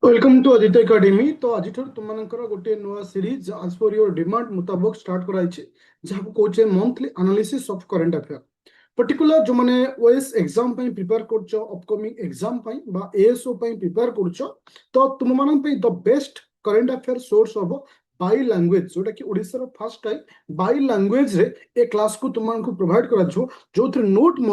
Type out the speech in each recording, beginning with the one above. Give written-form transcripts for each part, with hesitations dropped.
Welcome to Aditya academy. तो आज तुम गोटे नुआ सीरीज आज पर योर डिमांड मुताबिक स्टार्ट कराई जहाँ कहे monthly analysis of current affair particular जो मैंने ओएस एग्जाम प्रिपेयर कर अपकमिंग एग्जाम एएसओ प्रिपेयर कर तो तुम मान the best current affair source हम बाय लैंग्वेज जोटा कि Odisha first time bilingual रे ए क्लास को तुमको प्रोवाइड करा जो नोट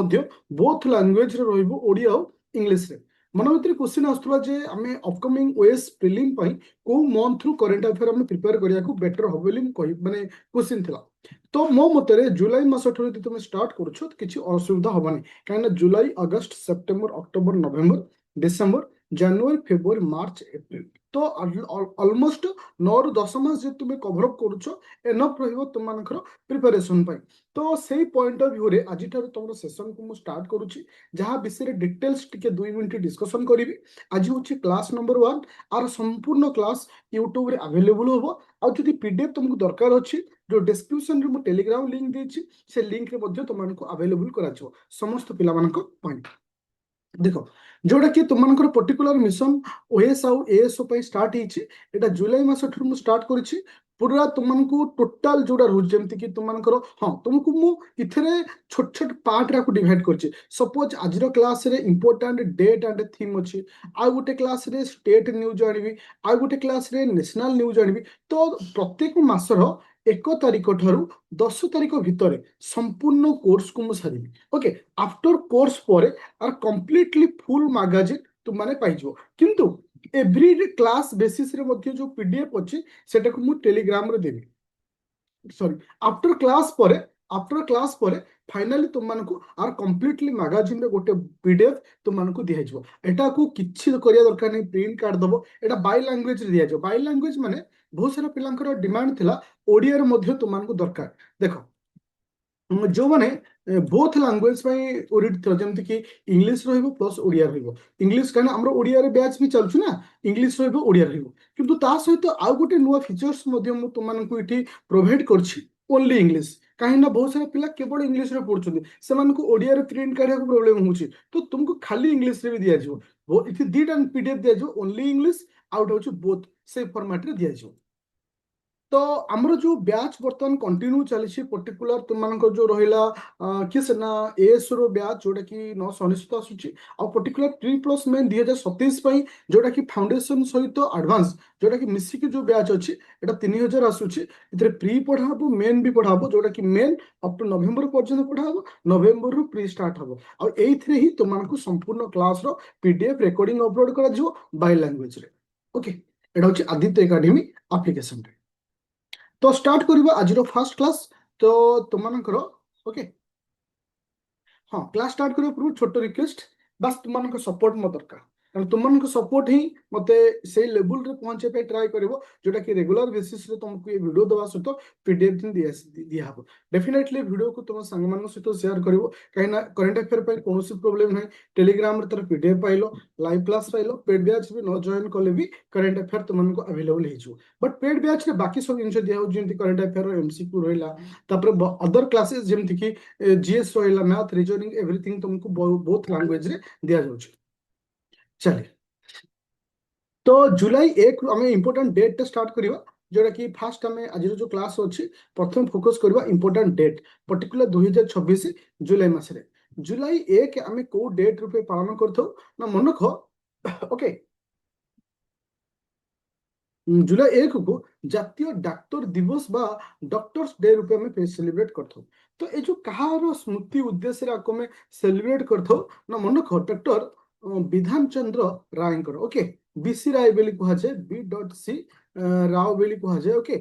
बोथ लैंग्वेज रे रहिबो ओडिया और इंग्लिश रे। मन भर क्वेश्चन आसुला जे आमे अपकमिंग ओएस प्रिलिम को मंथ रु करंट अफेयर आमे प्रिपेयर करिया को बेटर हो बोली माने क्वेश्चन थिला। तो मो मते जुलाई मास ठरो तुम स्टार्ट करूछो तो किछि असुविधा होबानी काहे जुलाई अगस्त सेप्टेम्बर अक्टोबर नवेम्बर डिसेम्बर जनवरी फेब्रुआरी मार्च एप्रिल तो ऑलमोस्ट 9 रु 10 मास जे तुम कवर अप करूछो एनफ रहइबो तुम मानकर प्रिपरेशन पाई। तो सेही पॉइंट ऑफ व्यू रे आज तुम सेशन को मु स्टार्ट करूछि जहाँ विषय डिटेल्स टिके 2 मिनिट डिस्कशन करी। आज हूँ क्लास नंबर 1 आर संपूर्ण क्लास यूट्यूब रे अवेलेबल होबो। आ जदि पीडीएफ तुमको दरकार अछि जो डिस्क्रिप्शन रे मु टेलीग्राम लिंक देछि से लिंक रे मध्ये तुमको अवेलेबल करा जाओ समस्त पिला मानक पॉइंट देख जोटा कि तुम पर्टिकुलर मिशन ओएस आउ एएसओ स्टार्ट होती एटा जुलाई मास ठू स्टार्ट करी पूरा तुमको टोटाल जोड़ा रोज जमती कि तुमको हाँ तुमको मु इथरे छोट छोट पार्ट रा को डिवाइड करछि। सपोज आज क्लास रे इंपोर्टेंट डेट एंड थीम अछि, आ गोटे क्लास रे स्टेट न्यूज आनिबी, आ गोटे क्लास रे नेशनल न्यूज आनिबी। तो प्रत्येक मासर 1 तारिख ठारू 10 तारिख भितर संपूर्ण कोर्स को मु सारिबी। ओके आफ्टर कोर्स पर आर कंप्लीटली फुल मैगजीन तुम माने पाइजो किंतु एवरी क्लास बेसिस रे मध्ये जो पीडीएफ अछि सेटा को मु टेलीग्राम रे देबी। सॉरी आफ्टर क्लास पर फाइनली तुम मानकु आर कंप्लीटली मैगजीन रे गोटे पीडीएफ तुम मानकु दिया जाबो। एटा को किछि करिया दरकार नै प्रिंट कार्ड दबो एटा बाय लैंग्वेज रे दिया जाबो। बाय लैंग्वेज माने बहुत सारा पिलांकर डिमांड थिला ओडिया रे मध्ये तुम मानकु दरकार। देखो जो माने बोथ लैंग्वेज ओरिएंटेड थी जमती कि इंग्लिश रहिबो प्लस ओडिया रहिबो। इंग्लिश काना हमरो ओडिया रे बैच भी चलछु ना इंग्लिश रहिबो ओडिया रहिबो किंतु ता सहित आउ गोटे नुवा फीचर्स मध्ये मु तुमनको इठी प्रोवाइड करछि ओनली इंग्लिश। काहे ना बहुत सारा पिला केवल इंग्लिश रे पढुछथि सेमानको ओडिया रे प्रिंट काढिया को प्रॉब्लम होउछि तो तुमको खाली इंग्लिश रे भी दिया जिवो। वो इठी दीटा पीडीएफ दिया जिवो ओनली इंग्लिश आउट होउछि बोथ से फॉर्मेट रे दिया जिवो। तो आमर जो बैच बर्तमान कंटिन्यू चली पर्टिकुलर तुम जो रहा कि सेना एएस रो बैच जोटा कि 999 आसुची आ पर्टिकुलर प्री प्लस मेन 2027 जोटा कि फाउंडेशन सहित एडवांस जोटा कि मिसिक जो बैच अच्छी एटा 3000 आसुची इतरे प्री पढ़ाबो मेन भी पढ़ाबो जोटा कि मेन अप टू नवेम्बर पर्यंत पढ़ाबो नवेम्बर रु प्री स्टार्ट हबो आ एइथरे ही तुमनको संपूर्ण क्लास रो पीडीएफ रिकॉर्डिंग अपलोड करा जिवो बाय लैंग्वेज रे। ओके एटा होची आदित्य एकेडमी एप्लीकेशन रे। तो स्टार्ट करबा आज फर्स्ट क्लास। तो तुमनकर ओके हाँ क्लास स्टार्ट करबा पूर्व छोट रिक्वेस्ट बस तुमनकर सपोर्ट मत दरकार कारण तुमनकर सपोर्ट ही मते से लेवल रे पहुंचे पे ट्राई करबो जोटा कि रेगुलर बेसिस रे तुमको ये वीडियो दवा सहित पीडीएफ दिन दिया हबो। डेफिनेटली वीडियो को तुम संग मान सहित शेयर करबो काहेना करंट अफेयर पे कोनोसी प्रॉब्लम नै टेलीग्राम रे तर PDF pilo live class pilo paid batch भी न जॉइन करले भी करंट अफेयर तुमनको अवेलेबल हे जो बट पेड बैच रे बाकी सब जिंस दिया हो जेंति करंट अफेयर एमसीक्यू रहला तापर अदर क्लासेस जेंति कि जीएस रहला मैथ रीजनिंग एवरीथिंग तुमको बोथ लैंग्वेज रे दिया जाउछ। चलिए तो जुलाई 1 आम इंपोर्टेंट डेट स्टार्ट करवा जोटा कि फास्ट आम आज जो क्लास अच्छी प्रथम फोकस करवा इंपोर्टेंट डेट पर्टिकुलर 2026 जुलाई मासरे जुलाई 1 आम को डेट रूपे पालन कर मन रख। ओके जुलाई 1 को जातीय डाक्तर दिवस बा डॉक्टर्स डे रूपे आम सेलिब्रेट करथौ। तो ये जो कहार स्मृति उद्देश्य आम सेलिब्रेट करथौ ना मन रख डॉक्टर विधान चंद्र राय ओके बीसी राय बोली कहुए बी डॉट सी राव बोली कहुए ओके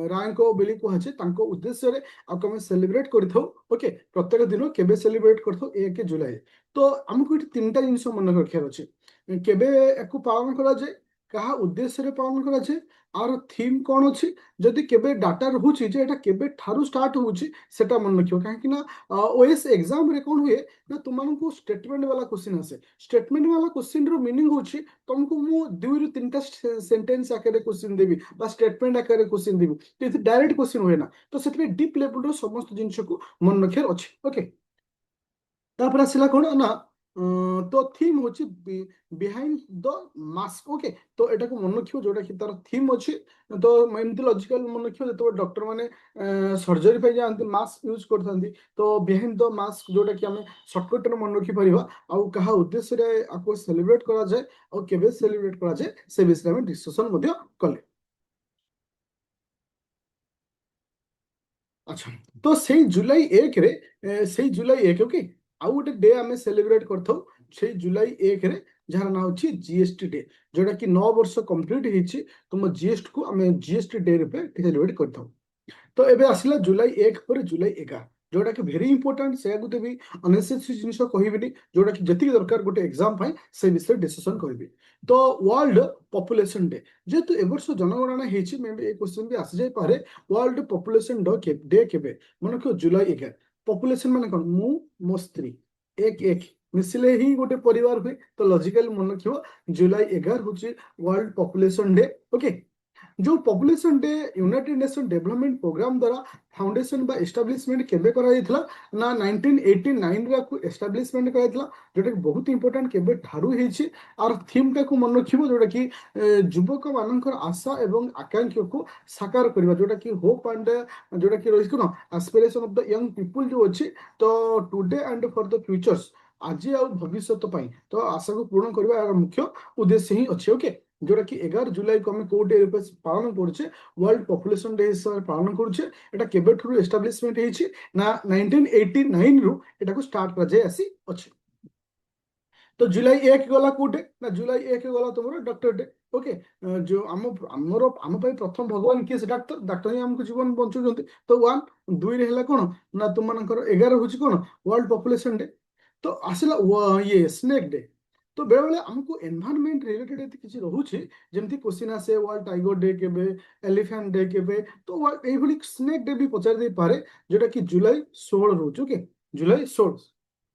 राय बोली कहुए तांको उद्देश्य रे आम सेलिब्रेट करथौ। ओके प्रत्येक दिन केबे सेलिब्रेट करथौ 1 जुलाई। तो आमको ये 3टा जिनस मन रखार अच्छे केबे एको पालन करा जाए कहा उद्देश्य रे पालन करा जाए आर थीम कौन अच्छी जदि केबे डाटा रहुची जे एटा केबे ठारू स्टार्ट होउची सेटा मन रखियो काहे ना ओएस एग्जाम रे कोन हुए ना तुमको स्टेटमेंट वाला क्वेश्चन आसे स्टेटमेंट वाला क्वेश्चन रो मीनिंग होची तुमको मु 2 रु 3टा सेंटेंस आके क्वेश्चन देबी बा स्टेटमेंट आके क्वेश्चन देबी तो इथे डायरेक्ट क्वेश्चन होए ना तो सेतबे डीप लेवल रो समस्त जिंस को मन रखियर अछि। ओके तापर आसिला कोन ना तो थीम होची बिहाइंड द मास्क ओके। तो एटा को मन रखियो जोटा कि तार थीम अछि। तो एमती लॉजिकल मन रखियो जतो डॉक्टर माने सर्जरी पे जानते मास्क यूज करथांती। तो बिहाइंड द मास्क जोटा कि हमें शॉर्टकट रे मन रखि परिबा आ कहा उद्देश्य रे आपको सेलिब्रेट करा जाए और केबे सेलिब्रेट करा जाए से विषय में डिस्कशन मध्य कले। अच्छा तो सेई जुलाई 1 रे सेई जुलाई 1 ओके आउ गोटे डे आमे सेलिब्रेट करथौ सेई जुलाई 1 रे जहार नाम अछि जीएसटी डे जोटा कि 9 वर्ष कंप्लीट ହେଇଛି तुम जीएसटी को आमे जीएसटी डे रूपे सेलिब्रेट करथौ। तो एबे आसिला जुलाई 1 पर जुलाई 11 जोटा कि भेरी इंपोर्टेंट से गुते भी अनेसेसरी जिनिस कहबिनी जोटा कि जति दरकार गोटे एग्जाम पई से विषय डिस्कशन करबी। तो वर्ल्ड पॉपुलेशन डे जेतु ए वर्ष जनगणना हेछि मे भी ए क्वेश्चन भी आसी जाय पारे। वर्ल्ड पॉपुलेशन डे केबे मन को जुलाई 11 पॉपुलेशन माने कोन मु मो स्त्री एक एक मिसिले ही गोटे परिवार हुए। तो लॉजिकल मन रखियो जुलाई 11 होछि वर्ल्ड पॉपुलेशन डे ओके। जो population day united nation development programme द्वारा फाउंडेशन बा एस्टाब्लिशमेंट केबे करा जायतिला ना 1989 रा को एस्टाब्लिशमेंट करा जायतिला जोटा कि बहुत इंपोर्टेंट केबे ठारू हेछि। आर थीम टा को मन रखिबो जोटा कि युवक मानकर आशा एवं आकांक्षा को साकार करबा जोटा कि होप एंड जोटा कि रहिस कोन aspiration of the young people जो अछि। तो today and for the futures आज आ भविष्य पई तो आशा को पूर्ण करबा मुख्य उद्देश्य ही अछि ओके। जोटा कि 11 जुलाई को आम कोडे रूपे पालन करुचे वर्ल्ड पॉपुलेशन डे हिसाब से पालन करुचे। एटा केबे ठुरु एस्टाब्लिशमेंट हेछि ना 1989 रु एटा को स्टार्ट करा जाय आसी अछि। तो जुलाई 1 गला कोडे ना जुलाई 1 गला तुमरो डॉक्टर डे ओके। जो हमरो हम पई प्रथम भगवान के डॉक्टर डॉक्टर ही हमको जीवन बंचुजंती। तो 1 2 रे हला कोन ना तुम मानकर 11 होछि कोन वर्ल्ड पॉपुलेशन डे। तो आसिला ये स्नेक डे। तो बेले बेले हमको एनवायरनमेंट रिलेटेड एति किछि रहउछि जेमति क्वेश्चन आसे वर्ल्ड टाइगर डे केबे एलिफेंट डे केबे। तो एई भली स्नेक डे भी पचार दे पारे जेटा कि जुलाई 16 रहउछि ओके जुलाई 16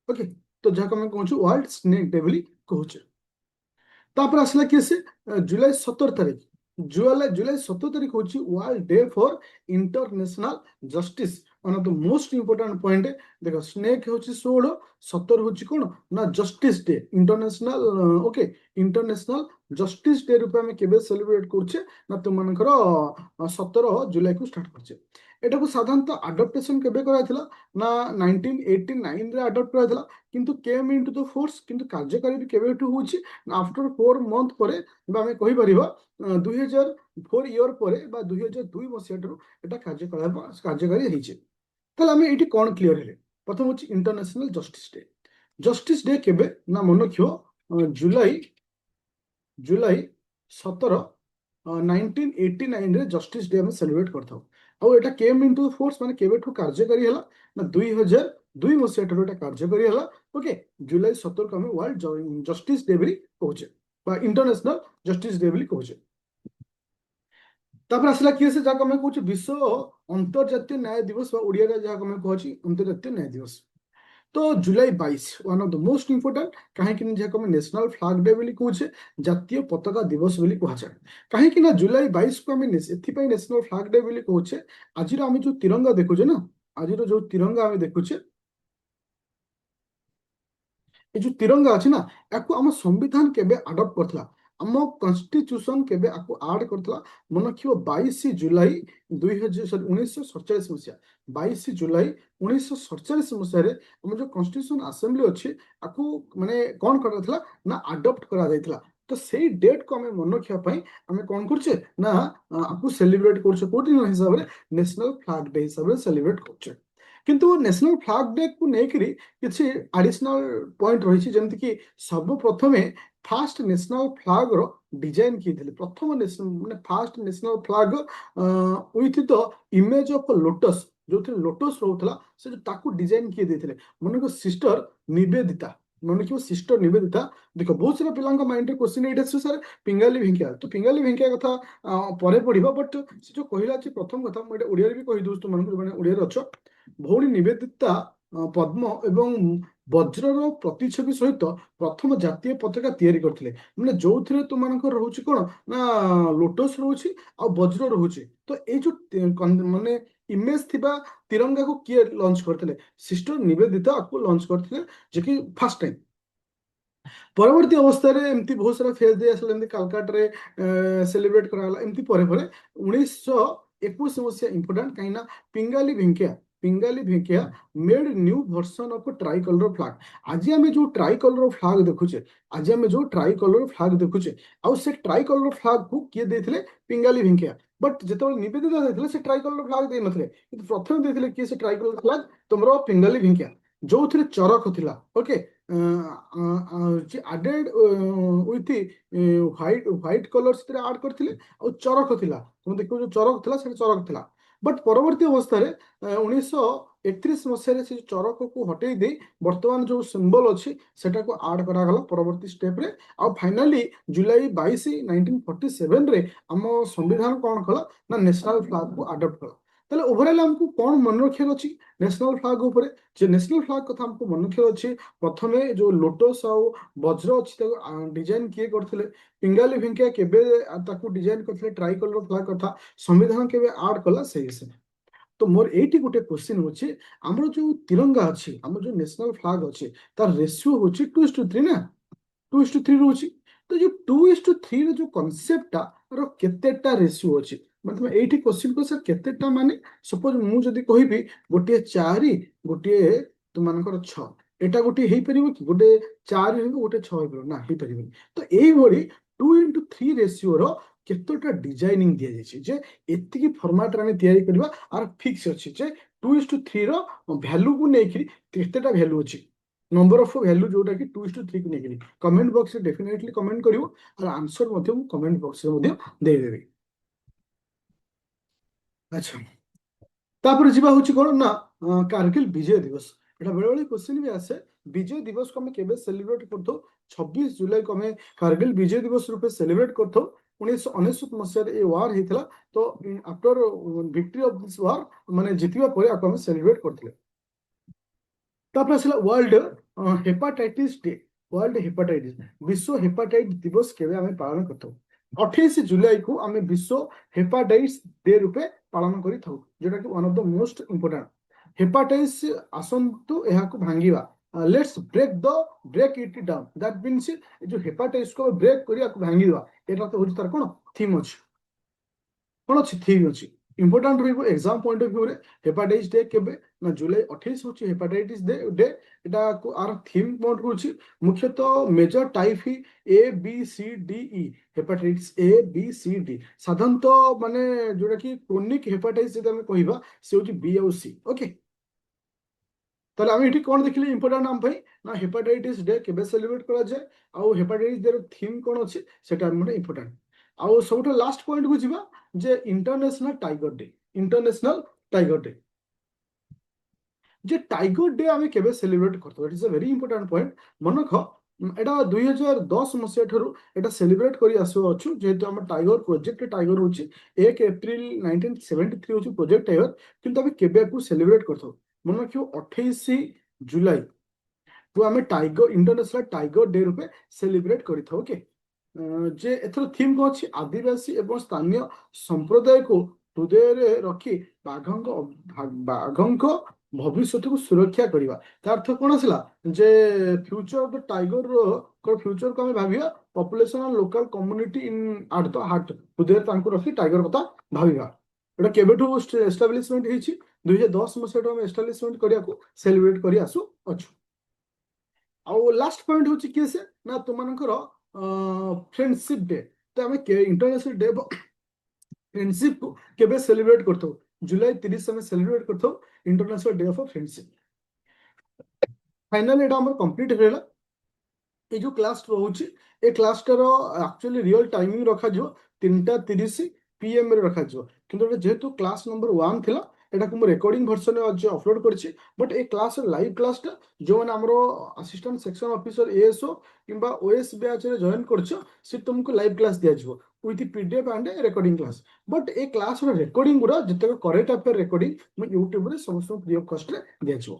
ओके। तो जहाँ मैं कहूँ वर्ल्ड स्नेक डे बोली कहूचे। तापर आसला किए से जुलाई 17 तारीख जुलाई 17 तारीख होची world day for international justice one of the most important point. देखो स्नेक होची 16 17 होची कोन ना justice day international okay international justice day रूपे हम केबे सेलिब्रेट करछे ना तुम मानकर 17 जुलाई को स्टार्ट करछे। एटा को साधारणतः अडॉप्टेशन केबे कराइथिला ना 1989 रे अडॉप्ट कराइथिला किंतु केम इनटू द फोर्स किंतु कार्यकारी भी केबेठु होची आफ्टर 4 मंथ परे बा हमें कहि परिबा 2004 इयर परे बा 2002 मसिया ठु एटा कार्यकारी हेछि। ताले हमें एटी कोन क्लियर हेले प्रथम होची इंटरनेशनल जस्टिस डे केबे ना मन रखियो जुलाई जुलाई 17 1989 रे जस्टिस डे हम सेलिब्रेट करथाउ। आउ एटा केम इनटू फोर्स माने केबेठु कार्यकारी हला ना 2002 मसिया ठु एटा कार्यकारी हला ओके। जुलाई 17 को हम वर्ल्ड जस्टिस डे भी कहूचे बा इंटरनेशनल जस्टिस डे भी कहूचे। तापर आसला किए से जाको मैं कहूचे विश्व अंतर्जातीय न्याय दिवस बा ओडिया रे जाको मैं कहूची अंतर्जातीय न्याय दिवस। तो जुलाई 22 one of the most important कहीं जहाँ नेशनल फ्लैग डे बोली कहूचे जातीय पताका दिवस बोली कहुए। कहीं ना जुलाई 22 को आम एथिपाई नेशनल फ्लैग डे बोली कहूचे आज आम जो तिरंगा देखुचे ना आज जो तिरंगा आम देखुचे ये जो तिरंगा अच्छी ना या आम संविधान केबे अडप्ट करथिला आम कन्स्टिट्यूशन केबे आको ऐड करथिला मन रखियो 22 जुलाई 1947 मसिया 22 जुलाई 1947 मसिया रे हम जो कन्स्टिट्यूशन असेंबली अछि आको माने कोन करथिला ना अडप्ट करा जायथिला। तो सेई डेट को हमें मन रखिया पई हमें कोन करछे ना आको सेलिब्रेट करछे कोटि हिसाब रे नेशनल फ्लैग डे हिसाब रे सेलिब्रेट करछे। किंतु नेशनल फ्लैग डे को नेकरी किछि एडिशनल पॉइंट रही जमती कि सर्वप्रथमे फास्ट नेशनल फ्लैग रो डिजाइन किए प्रथम नेशनल माने fast national flag with the image of lotus जो थे लोटस रोथला से जो ताकू डिजाइन किए देथिले मन को सिस्टर निवेदिता मन को सिस्टर निवेदिता। देखो बहुत सारा पिलांका माइंड रे क्वेश्चन एटा से सर पिंगाली भेंकिया तो पिंगाली भेंकिया कथा परे पढ़िबा बट से जो कहिला छी प्रथम कथा म एटा ओडिया रे भी कहि दोस्त मन को माने ओडिया रे अछ भौणी निवेदिता पद्म एवं वज्रर प्रतिच्छवि सहित प्रथम जातीय पताका तैयारी करथिले माने जोथिरे तुमनकर रहउछि कोन ना लोटस रहउछि आ वज्र रहउछि। तो ए जो माने इमेज थिबा तिरंगा को किए लॉन्च करथिले सिस्टर निवेदिता आपको लॉन्च करथिले जे कि फर्स्ट टाइम ପରବର୍ତ୍ତୀ ଅବସ୍ଥାରେ ଏମିତି ବହୁତ ସାରା ଫେଜ୍ ଦେଇ ଆସିଲା, ଏମିତି କାଲକାଟାରେ ସେଲିବ୍ରେଟ୍ କରାଗଲା। ଏମିତି ପରେ ପରେ 1921 ମସିହା ଇମ୍ପୋର୍ଟାଣ୍ଟ, କାହିଁକିନା Pingali Venkayya made new version of tricolour flag. ଆଜି ଆମେ ଯୋଉ ଟ୍ରାଇ କଲର ଫ୍ଲାଗ ଦେଖୁଛେ, ଆଉ ସେ ଟ୍ରାଇ କଲର ଫ୍ଲାଗ କୁ କିଏ ଦେଇଥିଲେ? ପିଙ୍ଗାଲି ଭେଙ୍କିଆ। ବଟ୍ ଯେତେବେଳେ ନିବେଦିତା ଦେଇଥିଲେ ସେ ଟ୍ରାଇ କଲର ଫ୍ଲାଗ ଦେଇନଥିଲେ, କିନ୍ତୁ ପ୍ରଥମେ ଦେଇଥିଲେ କିଏ ସେ ଟ୍ରାଇ କଲର ଫ୍ଲାଗ? ତମର ପିଙ୍ଗାଲି ଭେଙ୍କିଆ, ଯୋଉଥିରେ ଚରକ ଥିଲା। Okay, added with white colour ସେଥିରେ ଆଡ୍ କରିଥିଲେ, ଆଉ ଚରକ ଥିଲା। ତମେ ଦେଖିବ ଯୋଉ ଚରକ ଥିଲା ସେଟା ଚରକ ଥିଲା। ବଟ୍ ପରବର୍ତ୍ତୀ ଅବସ୍ଥାରେ 1931 ମସିହାରେ ସେ ଚରକକୁ ହଟେଇ ଦେଇ ବର୍ତ୍ତମାନ ଯୋଉ ସିମ୍ବଲ ଅଛି ସେଟାକୁ ଆଡ୍ କରାଗଲା ପରବର୍ତ୍ତୀ ଷ୍ଟେପରେ। ଆଉ ଫାଇନାଲି ଜୁଲାଇ 22, 1947ରେ ଆମ ସମ୍ବିଧାନ କଣ କଲା ନା ନ୍ୟାସନାଲ ଫ୍ଲାଗକୁ ଆଡପ୍ଟ କଲା। ତାହେଲେ ଓଭରଅଲ୍ ଆମକୁ କଣ ମନେ ରଖିବାର ଅଛି ନ୍ୟାସନାଲ ଫ୍ଲାଗ ଉପରେ? ଯେ ନ୍ୟାସନାଲ ଫ୍ଲାଗ କଥା ଆମକୁ ମନେ ରଖିବାର ଅଛି, ପ୍ରଥମେ ଯୋଉ ଲୋଟସ୍ ଆଉ ବଜ୍ର ଅଛି ତାକୁ ଡିଜାଇନ କିଏ କରିଥିଲେ? ପିଙ୍ଗାଲି ଭେଙ୍କିଆ କେବେ ତାକୁ ଡିଜାଇନ କରିଥିଲେ ଟ୍ରାଇ କଲର ଫ୍ଲାଗ କଥା? ସମ୍ବିଧାନ କେବେ ଆଡ୍ କଲା? ସେଇ ସେ। ତ ମୋର ଏଇଠି ଗୋଟେ କ୍ୱେଶ୍ଚିନ୍ ହଉଛି, ଆମର ଯୋଉ ତିରଙ୍ଗା ଅଛି, ଆମର ଯୋଉ ନ୍ୟାସନାଲ ଫ୍ଲାଗ ଅଛି, ତାର ରେସିଓ ହଉଛି 2:3 ନା? 2:3 ରହୁଛି। ତ ଯୋଉ 2:3 ର ଯୋଉ କନସେପ୍ଟଟା ର କେତେଟା ରେସିଓ ଅଛି? ମାନେ ତମେ ଏଇଠି କ୍ୱେଶ୍ଚିନ୍ କର ସାର୍ କେତେଟା, ମାନେ ସପୋଜ ମୁଁ ଯଦି କହିବି ଗୋଟିଏ 4, ଗୋଟିଏ ତୁମମାନଙ୍କର 6, ଏଟା ଗୋଟିଏ ହେଇପାରିବ କି? ଗୋଟେ 4 ହେଇପାରିବ, ଗୋଟେ 6 ହେଇପାରିବ ନା? ହେଇପାରିବନି। ତ ଏଇଭଳି 2:3 ରେସିଓର କେତେଟା ଡିଜାଇନିଂ ଦିଆଯାଇଛି, ଯେ ଏତିକି ଫର୍ମାଟରେ ଆମେ ତିଆରି କରିବା, ଆର ଫିକ୍ସ ଅଛି ଯେ 2:3 ର ଭ୍ୟାଲୁକୁ ନେଇକି କେତେଟା ଭ୍ୟାଲୁ ଅଛି, ନମ୍ବର ଅଫ ଭ୍ୟାଲୁ ଯୋଉଟା କି 2:3 କୁ ନେଇକି। କମେଣ୍ଟ ବକ୍ସରେ ଡେଫିନେଟଲି କମେଣ୍ଟ କରିବ, ଆଉ ଆନ୍ସର ମଧ୍ୟ ମୁଁ କମେଣ୍ଟ ବକ୍ସରେ ମଧ୍ୟ ଦେଇଦେବି। ଆଚ୍ଛା, ତାପରେ ଯିବା ହଉଛି କଣ ନା କାର୍ଗିଲ ବିଜୟ ଦିବସ। ଏଟା ବେଳେବେଳେ କ୍ୱେଶ୍ଚିନ୍ ବି ଆସେ, ବିଜୟ ଦିବସକୁ ଆମେ କେବେ ସେଲିବ୍ରେଟ କରିଥାଉ? 26 ଜୁଲାଇକୁ ଆମେ କାର୍ଗିଲ ବିଜୟ ଦିବସ ରୂପେ ସେଲିବ୍ରେଟ କରିଥାଉ। 1999 ମସିହାରେ ଏ ୱାର ହେଇଥିଲା। ତ after victory of this war, ମାନେ ଜିତିବା ପରେ ଆକୁ ଆମେ ସେଲିବ୍ରେଟ କରିଥିଲେ। ତାପରେ ଆସିଲା world hepatitis day. World hepatitis, ବିଶ୍ୱ ହେପାଟାଇଟିସ୍ ଦିବସ କେବେ ଆମେ ପାଳନ କରିଥାଉ? 28 ଜୁଲାଇକୁ ଆମେ ବିଶ୍ୱ ହେପାଟାଇଟିସ୍ ଡେ ରୂପେ ପାଳନ କରିଥାଉ, ଯୋଉଟା କି one of the most important. Hepatitis, ଆସନ୍ତୁ ଏହାକୁ ଭାଙ୍ଗିବା। Let's break it down. That means ଏ ଯୋଉ ହେପାଟାଇଟିସ୍ କୁ ବ୍ରେକ୍ କରି ଆକୁ ଭାଙ୍ଗିଦେବା, ଏଟା ତ ହଉଛି ତାର କଣ ଥିମ୍ ଅଛି, କଣ ଅଛି ଥିମ୍ ଅଛି। ইম্পর্টান্ট রহব এক্সাম পয়েন্ট অফ ভিউরে। হেপাটাইটিস ডে কেবে না জুলাই 28 হচ্ছে হেপাটাইটিস ডে। এটা আর থিম কোড হচ্ছে মুখ্যতঃ major type ABCDE, hepatitis ABCD। সাধারণতঃ মানে যেটা কি ক্রনিক হেপাটাইটিস যদি আমি কহিবা সে হচ্ছে বি আর সি। ওকে, তাহলে আমি এটি কোন দেখিলি ইম্পর্টান্ট নাম পাই না হেপাটাইটিস ডে কেবে সেলিব্রেট করা যায়, ଆଉ হেপাটাইটিস ডে ର থিম কোন ଅଛି সেটা মানে ইম্পর্টান্ট। ଆଉ ସବୁଠୁ ଲାଷ୍ଟ ପଏଣ୍ଟକୁ ଯିବା ଯେ international tiger day. International tiger day, ଯେ ଟାଇଗର ଡେ ଆମେ କେବେ ସେଲିବ୍ରେଟ କରିଥାଉ? ଇଟ୍ ଇଜ ଅ ଭେରି ଇମ୍ପୋର୍ଟାଣ୍ଟ ପଏଣ୍ଟ। ମନେରଖ, ଏଟା 2010 ମସିହା ଠାରୁ ଏଟା ସେଲିବ୍ରେଟ କରି ଆସୁଅଛୁ। ଯେହେତୁ ଆମ ଟାଇଗର ପ୍ରୋଜେକ୍ଟ ଟାଇଗର ହଉଛି 1 ଏପ୍ରିଲ 1973 ହଉଛି ପ୍ରୋଜେକ୍ଟ ଟାଇଗର, କିନ୍ତୁ ଆମେ କେବେ ଆକୁ ସେଲିବ୍ରେଟ କରିଥାଉ? ମନେ ରଖିବ 28 ଜୁଲାଇ କୁ ଆମେ ଟାଇଗର ଇଣ୍ଟରନ୍ୟାସନାଲ ଟାଇଗର ଡେ ରୂପେ ସେଲିବ୍ରେଟ କରିଥାଉ। ଓକେ, ଯେ ଏଥର ଥିମ୍ କଣ ଅଛି? ଆଦିବାସୀ ଏବଂ ସ୍ଥାନୀୟ ସମ୍ପ୍ରଦାୟକୁ ହୃଦୟରେ ରଖି ବାଘଙ୍କ ଭବିଷ୍ୟତକୁ ସୁରକ୍ଷା କରିବା। ତା ଅର୍ଥ କଣ ଆସିଲା? ଯେ ଫ୍ୟୁଚର ଅଫ ଦ ଟାଇଗର ଫ୍ୟୁଚରକୁ ଆମେ ଭାବିବା ପପୁଲେସନ ଆଉ local community in at the heart, ହୃଦୟରେ ତାଙ୍କୁ ରଖି ଟାଇଗର କଥା ଭାବିବା। ଏଟା କେବେଠୁ ଏଷ୍ଟାବ୍ଲିଶମେଣ୍ଟ ହେଇଛି? 2010 ମସିହାଠୁ ଆମେ ଏଷ୍ଟାବ୍ଲିଶମେଣ୍ଟ କରିବାକୁ ସେଲିବ୍ରେଟ କରି ଆସୁ ଅଛୁ। ଆଉ ଲାଷ୍ଟ ପଏଣ୍ଟ ହଉଛି କିଏ ସେ ନା ତୁମମାନଙ୍କର ଫ୍ରେଣ୍ଡସିପ ଡେ। ତ ଆମେ ଇଣ୍ଟରନ୍ୟାସନାଲ ଡେ ଅଫ ଫ୍ରେଣ୍ଡସିପ କେବେ ସେଲିବ୍ରେଟ କରିଥାଉ? ଜୁଲାଇ 30 ଆମେ ସେଲିବ୍ରେଟ କରିଥାଉ international day of friendship. Finally ଏଇଟା ଆମର କମ୍ପ୍ଲିଟ ହେଇଗଲା। এই ଯୋଉ କ୍ଲାସ ରହୁଛି ଏ କ୍ଲାସଟାର ଆକ୍ଚୁଆଲି ରିଅଲ ଟାଇମିଂ ରଖାଯିବ 3:30 PM ରେ ରଖାଯିବ, କିନ୍ତୁ ଏଟା ଯେହେତୁ କ୍ଲାସ ନମ୍ବର 1 ଥିଲା ଏଟାକୁ ମୁଁ ରେକର୍ଡିଂ ଭର୍ସନରେ ଆଜି ଅପଲୋଡ କରିଛି। ବଟ୍ ଏ କ୍ଲାସର ଲାଇଭ୍ କ୍ଲାସଟା ଯେଉଁମାନେ ଆମର ଆସିଷ୍ଟାଣ୍ଟ ସେକ୍ସନ ଅଫିସର ASO କିମ୍ବା OS ବ୍ୟାଚରେ ଜଏନ୍ କରିଛ ସେ ତୁମକୁ ଲାଇଭ୍ କ୍ଲାସ ଦିଆଯିବ with PDF and recording class. But ଏ କ୍ଲାସର ରେକର୍ଡିଂ ଗୁଡ଼ା ଯେତେକ କରେଣ୍ଟ ଆଫେୟାର ରେକର୍ଡିଂ ମୁଁ ୟୁଟ୍ୟୁବରେ ସମସ୍ତଙ୍କୁ ଫ୍ରି ଅଫ୍ କଷ୍ଟରେ ଦିଆଯିବ।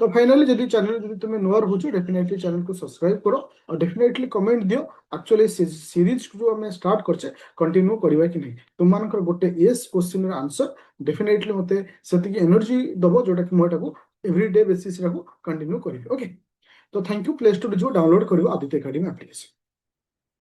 तो फाइनली जब चैनल जब तुम नुआ रोच डेफिनेटली चैनल को सब्सक्राइब करो और डेफिनेटली कमेंट दियो एक्चुअली सीरीज जो हम स्टार्ट करछे कंटिन्यू करबा कि नहीं। तुम मानकर गोटे यस क्वेश्चन र आंसर डेफिनेटली मते सेतिकी एनर्जी दबो जोटा कि मोटा को एवरीडे बेसिस रे कंटिन्यू करिवे। ओके, तो थैंक यू प्ले स्टोर जो डाउनलोड करियो आदित्य एकेडमी एप्लिकेशन।